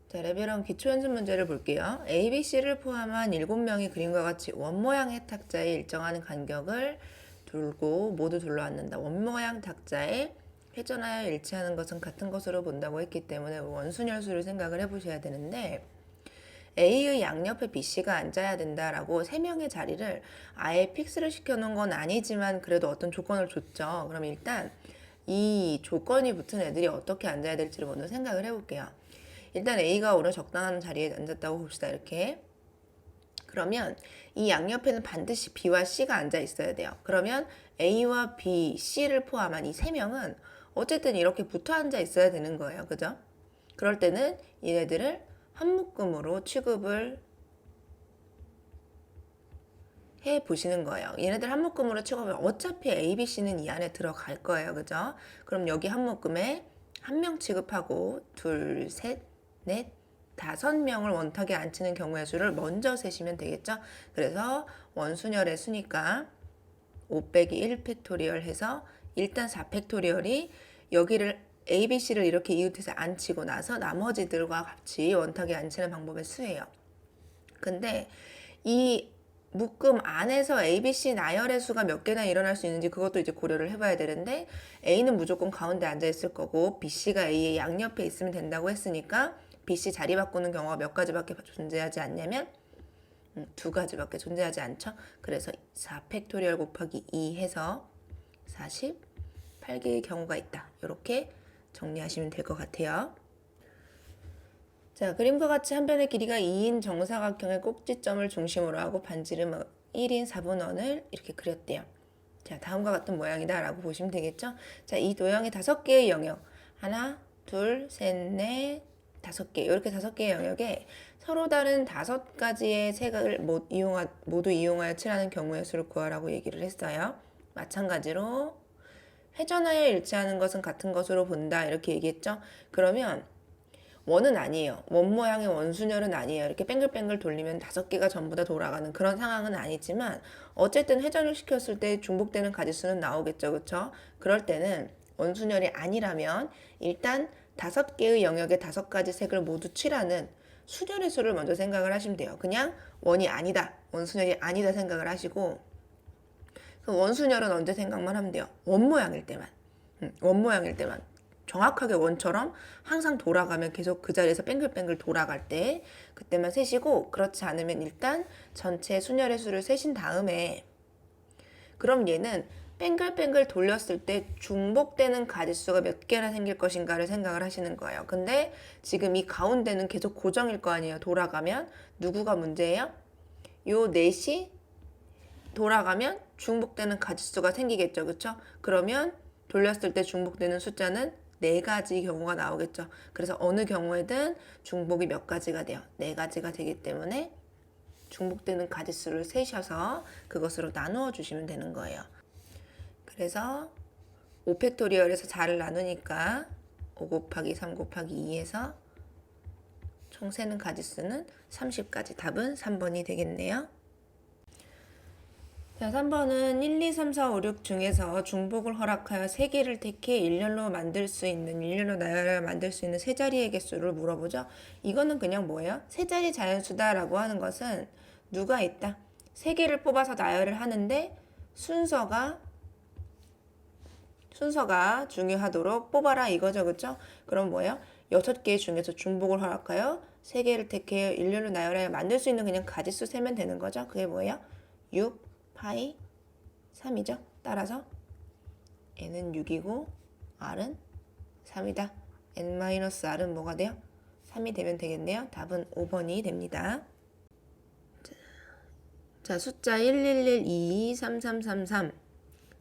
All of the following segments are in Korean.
자, 레벨1 기초연습 문제를 볼게요. A, B, C를 포함한 7명이 그림과 같이 원모양의 탁자에 일정한 간격을 두고 모두 둘러앉는다. 원모양 탁자에 회전하여 일치하는 것은 같은 것으로 본다고 했기 때문에 원순열수를 생각을 해보셔야 되는데 A의 양옆에 B씨가 앉아야 된다라고 3명의 자리를 아예 픽스를 시켜놓은 건 아니지만 그래도 어떤 조건을 줬죠. 그럼 일단 이 조건이 붙은 애들이 어떻게 앉아야 될지를 먼저 생각을 해볼게요. 일단 A가 오늘 적당한 자리에 앉았다고 봅시다. 이렇게. 그러면 이 양옆에는 반드시 B와 C가 앉아 있어야 돼요. 그러면 A와 B, C를 포함한 이 3명은 어쨌든 이렇게 붙어 앉아 있어야 되는 거예요. 그죠? 그럴 때는 얘네들을 한 묶음으로 취급을 해 보시는 거예요. 얘네들 한 묶음으로 취급하면 어차피 A, B, C는 이 안에 들어갈 거예요. 그죠? 그럼 여기 한 묶음에 한 명 취급하고 둘, 셋, 넷, 5명을 원탁에 앉히는 경우의 수를 먼저 세시면 되겠죠? 그래서 원순열의 수니까 5 빼기 1 팩토리얼 해서 일단 4 팩토리얼이 여기를 A, B, C를 이렇게 이웃해서 앉히고 나서 나머지들과 같이 원탁에 앉히는 방법의 수예요. 근데 이 묶음 안에서 A, B, C 나열의 수가 몇 개나 일어날 수 있는지 그것도 이제 고려를 해봐야 되는데 A는 무조건 가운데 앉아 있을 거고 B, C가 A의 양옆에 있으면 된다고 했으니까 B, C 자리 바꾸는 경우가 몇 가지밖에 존재하지 않냐면 2가지밖에 존재하지 않죠. 그래서 4 팩토리얼 곱하기 2 해서 48개의 경우가 있다. 이렇게 정리하시면 될 것 같아요. 자, 그림과 같이 한 변의 길이가 2인 정사각형의 꼭지점을 중심으로 하고 반지름 1인 4분원을 이렇게 그렸대요. 자, 다음과 같은 모양이다 라고 보시면 되겠죠. 자, 이 도형의 5개의 영역 하나, 둘, 셋, 넷, 5개 이렇게 5개의 영역에 서로 다른 5가지의 색을 모두 이용하여 칠하는 경우의 수를 구하라고 얘기를 했어요. 마찬가지로 회전하여 일치하는 것은 같은 것으로 본다 이렇게 얘기했죠. 그러면 원은 아니에요. 원 모양의 원순열은 아니에요. 이렇게 뱅글뱅글 돌리면 5개가 전부 다 돌아가는 그런 상황은 아니지만 어쨌든 회전을 시켰을 때 중복되는 가지수는 나오겠죠. 그렇죠? 그럴 때는 원순열이 아니라면 일단 5개의 영역에 5가지 색을 모두 칠하는 순열의 수를 먼저 생각을 하시면 돼요. 그냥 원이 아니다. 원순열이 아니다 생각을 하시고 원순열은 언제 생각만 하면 돼요. 원 모양일 때만. 원 모양일 때만. 정확하게 원처럼 항상 돌아가면 계속 그 자리에서 뱅글뱅글 돌아갈 때 그때만 세시고 그렇지 않으면 일단 전체 순열의 수를 세신 다음에 그럼 얘는 뱅글뱅글 돌렸을 때 중복되는 가지수가 몇 개나 생길 것인가를 생각을 하시는 거예요. 근데 지금 이 가운데는 계속 고정일 거 아니에요. 돌아가면 누구가 문제예요? 요 넷이 돌아가면 중복되는 가지수가 생기겠죠. 그렇죠? 그러면 돌렸을 때 중복되는 숫자는 4가지 경우가 나오겠죠. 그래서 어느 경우에든 중복이 몇 가지가 돼요. 4가지가 되기 때문에 중복되는 가지수를 세셔서 그것으로 나누어 주시면 되는 거예요. 그래서 5팩토리얼에서 4를 나누니까 5 곱하기 3 곱하기 2에서 총 세는 가지수는 30가지. 답은 3번이 되겠네요. 자, 3번은 1, 2, 3, 4, 5, 6 중에서 중복을 허락하여 3개를 택해 일렬로 나열하여 만들 수 있는 세 자리의 개수를 물어보죠. 이거는 그냥 뭐예요? 세 자리 자연수다라고 하는 것은 누가 있다? 3개를 뽑아서 나열을 하는데 순서가 중요하도록 뽑아라 이거죠. 그렇죠? 그럼 뭐예요? 6개 중에서 중복을 허락하여 3개를 택해 일렬로 나열하여 만들 수 있는 그냥 가지수 세면 되는 거죠. 그게 뭐예요? 6 파이 3이죠. 따라서 n은 6이고 r은 3이다. n-r은 뭐가 돼요? 3이 되면 되겠네요. 답은 5번이 됩니다. 자, 숫자 1112, 3333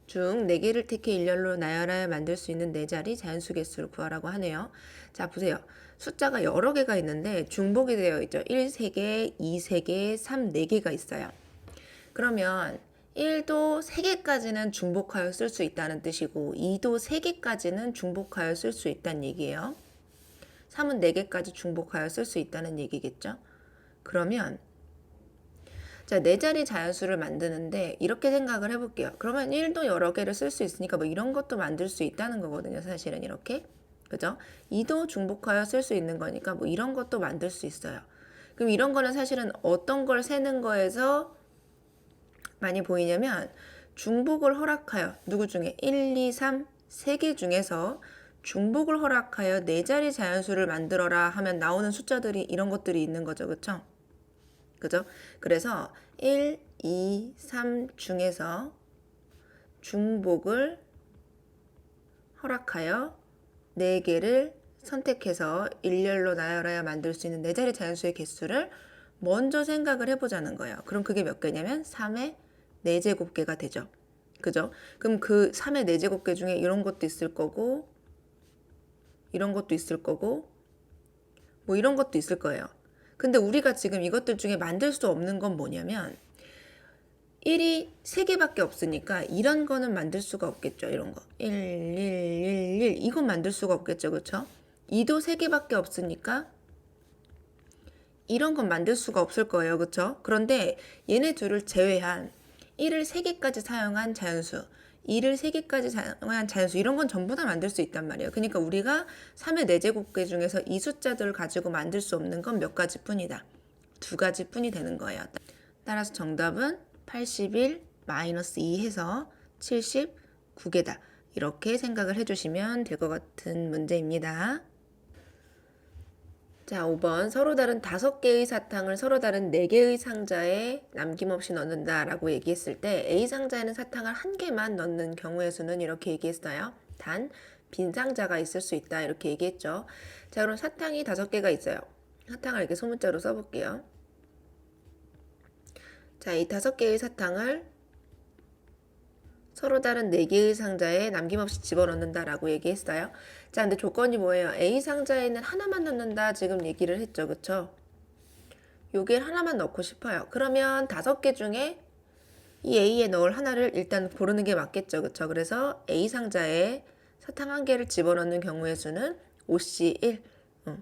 중 4개를 택해 일렬로 나열하여 만들 수 있는 4자리 자연수 개수를 구하라고 하네요. 자, 보세요. 숫자가 여러 개가 있는데 중복이 되어 있죠. 1, 3개, 2, 3개, 3, 4개가 있어요. 그러면 1도 3개까지는 중복하여 쓸 수 있다는 뜻이고 2도 3개까지는 중복하여 쓸 수 있다는 얘기예요. 3은 4개까지 중복하여 쓸 수 있다는 얘기겠죠. 그러면 자, 4자리 자연수를 만드는데 이렇게 생각을 해볼게요. 그러면 1도 여러 개를 쓸 수 있으니까 뭐 이런 것도 만들 수 있다는 거거든요. 사실은 이렇게. 그죠? 2도 중복하여 쓸 수 있는 거니까 뭐 이런 것도 만들 수 있어요. 그럼 이런 거는 사실은 어떤 걸 세는 거에서 많이 보이냐면 중복을 허락하여 누구 중에 1, 2, 3, 3개 중에서 중복을 허락하여 4자리 자연수를 만들어라 하면 나오는 숫자들이 이런 것들이 있는 거죠. 그쵸? 그죠? 그래서 1, 2, 3 중에서 중복을 허락하여 4개를 선택해서 일렬로 나열하여 만들 수 있는 4자리 자연수의 개수를 먼저 생각을 해보자는 거예요. 그럼 그게 몇 개냐면 3의 4제곱개가 되죠. 그죠? 그럼 그 3의 4제곱개 중에 이런 것도 있을 거고 이런 것도 있을 거고 뭐 이런 것도 있을 거예요. 근데 우리가 지금 이것들 중에 만들 수 없는 건 뭐냐면 1이 3개밖에 없으니까 이런 거는 만들 수가 없겠죠. 이런 거 1, 1, 1, 1 이건 만들 수가 없겠죠. 그쵸? 2도 3개밖에 없으니까 이런 건 만들 수가 없을 거예요. 그쵸? 그런데 얘네 둘을 제외한 1을 3개까지 사용한 자연수 2를 3개까지 사용한 자연수 이런 건 전부 다 만들 수 있단 말이에요. 그러니까 우리가 3의 4제곱개 중에서 이 숫자들을 가지고 만들 수 없는 건 몇 가지 뿐이다. 2가지 뿐이 되는 거예요. 따라서 정답은 81 마이너스 2 해서 79개다. 이렇게 생각을 해주시면 될 것 같은 문제입니다. 자, 5번 서로 다른 5개의 사탕을 서로 다른 4개의 상자에 남김없이 넣는다 라고 얘기했을 때 A 상자에는 사탕을 1개만 넣는 경우의 수는 이렇게 얘기했어요. 단 빈 상자가 있을 수 있다 이렇게 얘기했죠. 자, 그럼 사탕이 5개가 있어요. 사탕을 이렇게 소문자로 써볼게요. 자, 이 5개의 사탕을 서로 다른 4개의 상자에 남김없이 집어넣는다 라고 얘기했어요. 자, 근데 조건이 뭐예요? A 상자에는 하나만 넣는다 지금 얘기를 했죠. 그쵸? 여기에 하나만 넣고 싶어요. 그러면 5개 중에 이 A에 넣을 하나를 일단 고르는 게 맞겠죠. 그쵸? 그래서 A 상자에 사탕 1개를 집어넣는 경우의 수는 5C1.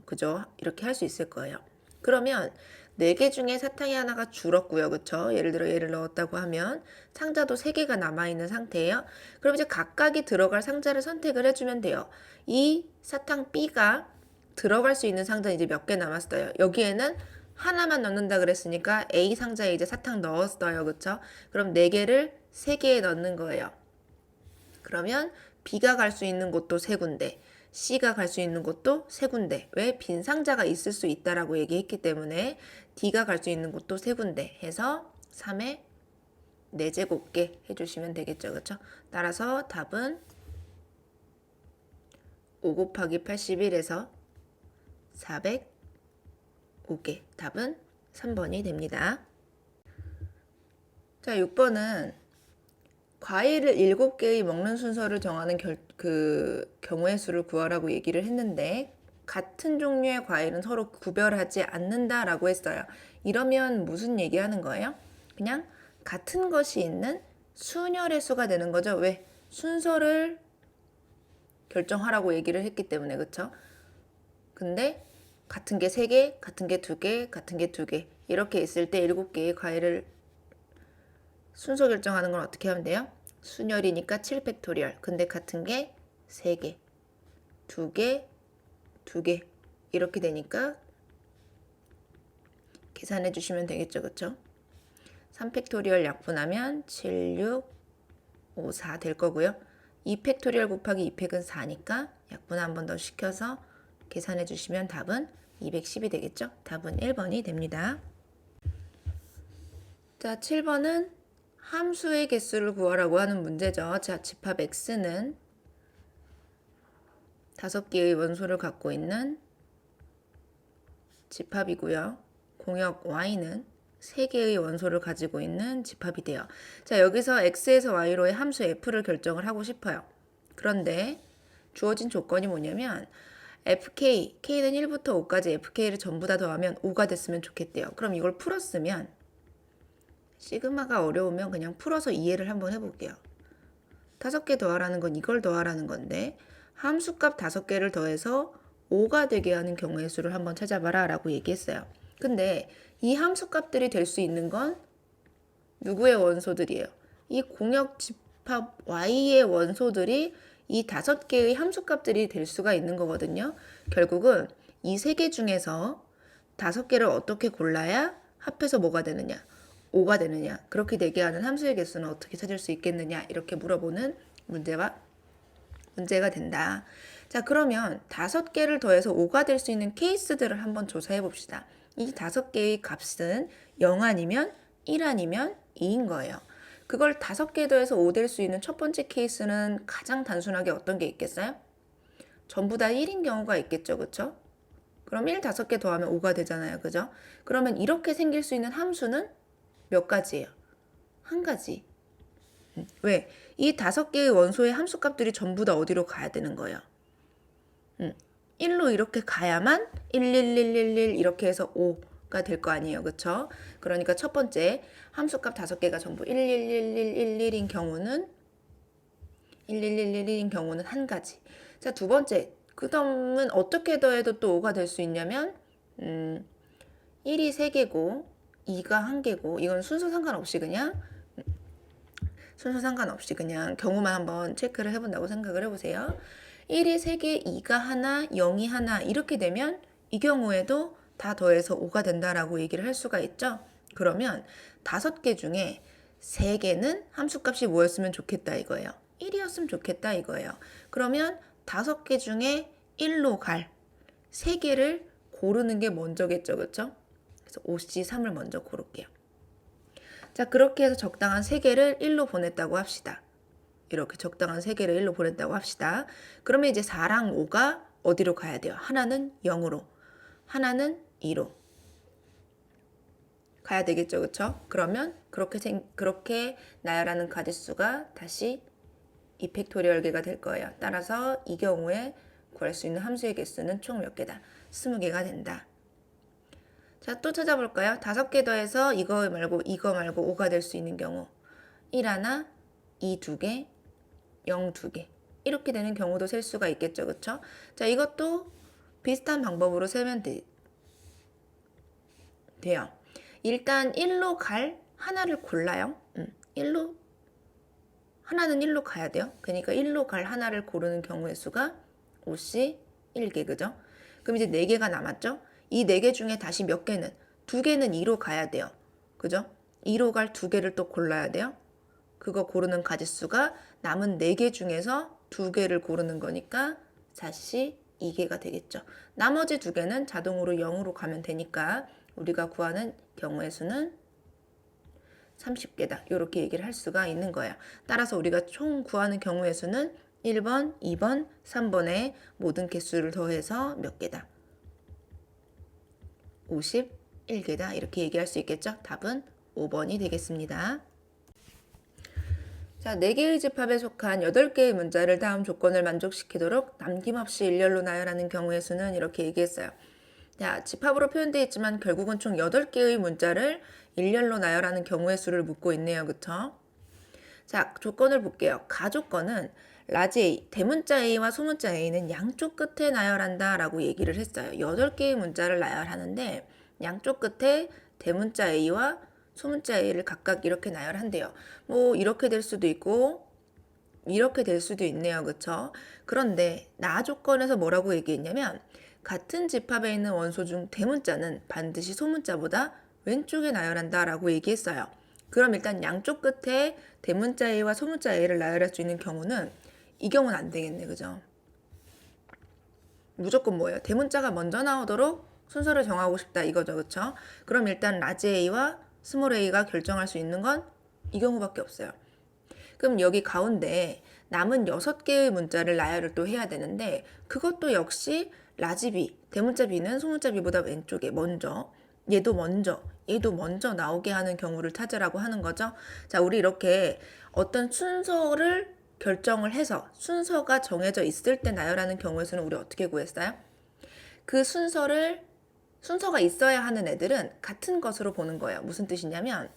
그죠? 이렇게 할 수 있을 거예요. 그러면 4개 중에 사탕이 하나가 줄었고요. 그쵸? 예를 들어 얘를 넣었다고 하면 상자도 3개가 남아있는 상태예요. 그럼 이제 각각이 들어갈 상자를 선택을 해주면 돼요. 이 사탕 B가 들어갈 수 있는 상자는 이제 몇 개 남았어요. 여기에는 하나만 넣는다 그랬으니까 A 상자에 이제 사탕 넣었어요. 그쵸? 그럼 4개를 3개에 넣는 거예요. 그러면 B가 갈 수 있는 곳도 3군데, C가 갈 수 있는 곳도 3군데. 왜? 빈 상자가 있을 수 있다라고 얘기했기 때문에 D가 갈 수 있는 곳도 3군데 해서 3의 4제곱개 해주시면 되겠죠. 그렇죠? 따라서 답은 5 곱하기 81에서 405개. 답은 3번이 됩니다. 자, 6번은 과일을 7개의 먹는 순서를 정하는 경우의 수를 구하라고 얘기를 했는데 같은 종류의 과일은 서로 구별하지 않는다라고 했어요. 이러면 무슨 얘기하는 거예요? 그냥 같은 것이 있는 순열의 수가 되는 거죠. 왜? 순서를 결정하라고 얘기를 했기 때문에. 그쵸? 근데 같은 게 3개, 같은 게 2개, 같은 게 2개 이렇게 있을 때 7개의 과일을 순서 결정하는 건 어떻게 하면 돼요? 순열이니까 7팩토리얼. 근데 같은 게 3개, 2개, 2개 이렇게 되니까 계산해 주시면 되겠죠. 그쵸? 3팩토리얼 약분하면 7, 6, 5, 4 될 거고요. 2팩토리얼 곱하기 2팩은 4니까 약분 한 번 더 시켜서 계산해 주시면 답은 210이 되겠죠. 답은 1번이 됩니다. 자, 7번은 함수의 개수를 구하라고 하는 문제죠. 자, 집합 x는 5개의 원소를 갖고 있는 집합이고요. 공역 y는 3개의 원소를 가지고 있는 집합이 돼요. 자, 여기서 x에서 y로의 함수 f를 결정을 하고 싶어요. 그런데 주어진 조건이 뭐냐면 fk, k는 1부터 5까지 fk를 전부 다 더하면 5가 됐으면 좋겠대요. 그럼 이걸 풀었으면 시그마가 어려우면 그냥 풀어서 이해를 한번 해볼게요. 5개 더하라는 건 이걸 더하라는 건데 함수값 5개를 더해서 5가 되게 하는 경우의 수를 한번 찾아봐라 라고 얘기했어요. 근데 이 함수값들이 될 수 있는 건 누구의 원소들이에요? 이 공역 집합 y의 원소들이 이 5개의 함수값들이 될 수가 있는 거거든요. 결국은 이 3개 중에서 5개를 어떻게 골라야 합해서 뭐가 되느냐? 5가 되느냐? 그렇게 되게 하는 함수의 개수는 어떻게 찾을 수 있겠느냐? 이렇게 물어보는 문제가 된다. 자, 그러면 5개를 더해서 5가 될 수 있는 케이스들을 한번 조사해 봅시다. 이 5개의 값은 0 아니면 1 아니면 2인 거예요. 그걸 5개 더해서 5 될 수 있는 첫 번째 케이스는 가장 단순하게 어떤 게 있겠어요? 전부 다 1인 경우가 있겠죠. 그쵸? 그럼 1 5개 더하면 5가 되잖아요. 그죠? 그러면 이렇게 생길 수 있는 함수는 몇 가지예요? 한 가지. 왜? 이 5개의 원소의 함수값들이 전부 다 어디로 가야 되는 거예요? 1로 이렇게 가야만 11111 이렇게 해서 5가 될 거 아니에요. 그쵸? 그러니까 첫 번째 함수값 5개가 전부 11111인 경우는 11111인 경우는 한 가지. 자, 두 번째. 그 다음은 어떻게 더해도 또 5가 될 수 있냐면 1이 3개고 2가 1개고 이건 순서 상관없이 그냥 경우만 한번 체크를 해본다고 생각을 해보세요. 1이 3개, 2가 하나, 0이 하나 이렇게 되면 이 경우에도 다 더해서 5가 된다라고 얘기를 할 수가 있죠. 그러면 5개 중에 3개는 함수값이 뭐였으면 좋겠다 이거예요. 1이었으면 좋겠다 이거예요. 그러면 5개 중에 1로 갈 3개를 고르는 게 먼저겠죠. 그렇죠? 그래서 OC3을 먼저 고를게요. 자, 그렇게 해서 적당한 3개를 1로 보냈다고 합시다. 이렇게 적당한 3개를 1로 보냈다고 합시다. 그러면 이제 4랑 5가 어디로 가야 돼요? 하나는 0으로, 하나는 2로 가야 되겠죠. 그렇죠? 그러면 그렇게 나열하는 가짓수가 다시 이팩토리얼계가 될 거예요. 따라서 이 경우에 구할 수 있는 함수의 개수는 총 몇 개다? 20개가 된다. 자, 또 찾아볼까요? 5개 더해서 이거 말고 5가 될 수 있는 경우 1 하나, 2 2개, 0 2개 이렇게 되는 경우도 셀 수가 있겠죠. 그쵸? 자, 이것도 비슷한 방법으로 세면 돼요. 일단 1로 갈 하나를 골라요. 하나는 1로 가야 돼요. 그러니까 1로 갈 하나를 고르는 경우의 수가 5C 1개, 그죠? 그럼 이제 4개가 남았죠? 이 4개 중에 다시 몇 개는? 2개는 2로 가야 돼요. 그죠? 2로 갈 2개를 또 골라야 돼요. 그거 고르는 가짓수가 남은 4개 중에서 2개를 고르는 거니까 4C 2개가 되겠죠. 나머지 2개는 자동으로 0으로 가면 되니까 우리가 구하는 경우의 수는 30개다. 이렇게 얘기를 할 수가 있는 거예요. 따라서 우리가 총 구하는 경우의 수는 1번, 2번, 3번의 모든 개수를 더해서 몇 개다? 51개다. 이렇게 얘기할 수 있겠죠? 답은 5번이 되겠습니다. 자, 4개의 집합에 속한 8개의 문자를 다음 조건을 만족시키도록 남김없이 일렬로 나열하는 경우의 수는 이렇게 얘기했어요. 자, 집합으로 표현되어 있지만 결국은 총 8개의 문자를 일렬로 나열하는 경우의 수를 묻고 있네요. 그쵸? 자, 조건을 볼게요. 가조건은 라지 A, 대문자 A와 소문자 A는 양쪽 끝에 나열한다 라고 얘기를 했어요. 8개의 문자를 나열하는데 양쪽 끝에 대문자 A와 소문자 A를 각각 이렇게 나열한대요. 뭐 이렇게 될 수도 있고 이렇게 될 수도 있네요. 그쵸? 그런데 나 조건에서 뭐라고 얘기했냐면 같은 집합에 있는 원소 중 대문자는 반드시 소문자보다 왼쪽에 나열한다 라고 얘기했어요. 그럼 일단 양쪽 끝에 대문자 A와 소문자 A를 나열할 수 있는 경우는 이 경우는 안 되겠네. 그죠? 무조건 뭐예요? 대문자가 먼저 나오도록 순서를 정하고 싶다 이거죠. 그쵸? 그럼 일단 라지 A와 스몰 a가 결정할 수 있는 건 이 경우밖에 없어요. 그럼 여기 가운데 남은 6개의 문자를 나열을 또 해야 되는데 그것도 역시 라지 B, 대문자 B는 소문자 B보다 왼쪽에 먼저 얘도 먼저 나오게 하는 경우를 찾으라고 하는 거죠. 자, 우리 이렇게 어떤 순서를 결정을 해서 순서가 정해져 있을 때 나열하는 경우의 수는 우리 어떻게 구했어요? 그 순서가 있어야 하는 애들은 같은 것으로 보는 거예요. 무슨 뜻이냐면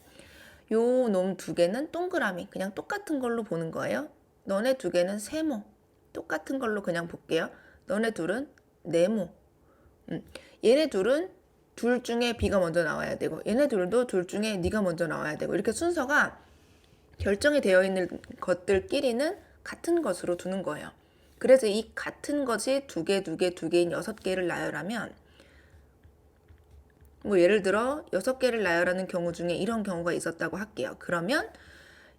요 놈 2개는 동그라미 그냥 똑같은 걸로 보는 거예요. 너네 2개는 세모 똑같은 걸로 그냥 볼게요. 너네 둘은 네모. 얘네 둘은 둘 중에 B가 먼저 나와야 되고 얘네 둘도 둘 중에 네가 먼저 나와야 되고 이렇게 순서가 결정이 되어 있는 것들끼리는 같은 것으로 두는 거예요. 그래서 이 같은 것이 두 개인 6개를 나열하면 뭐 예를 들어 6개를 나열하는 경우 중에 이런 경우가 있었다고 할게요. 그러면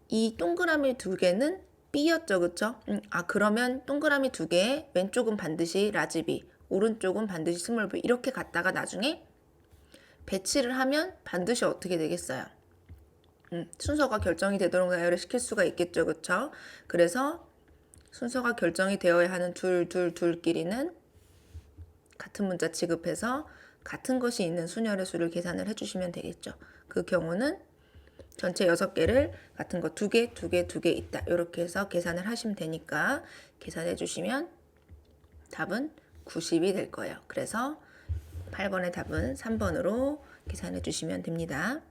이 동그라미 2개는 B였죠. 그쵸? 그러면 동그라미 2개에 왼쪽은 반드시 라지 B, 오른쪽은 반드시 스몰 B 이렇게 갔다가 나중에 배치를 하면 반드시 어떻게 되겠어요? 순서가 결정이 되도록 나열을 시킬 수가 있겠죠. 그쵸? 그래서 순서가 결정이 되어야 하는 둘끼리는 같은 문자 취급해서 같은 것이 있는 순열의 수를 계산을 해주시면 되겠죠. 그 경우는 전체 6개를 같은 거 2개 있다. 이렇게 해서 계산을 하시면 되니까 계산해 주시면 답은 90이 될 거예요. 그래서 8번의 답은 3번으로 계산해 주시면 됩니다.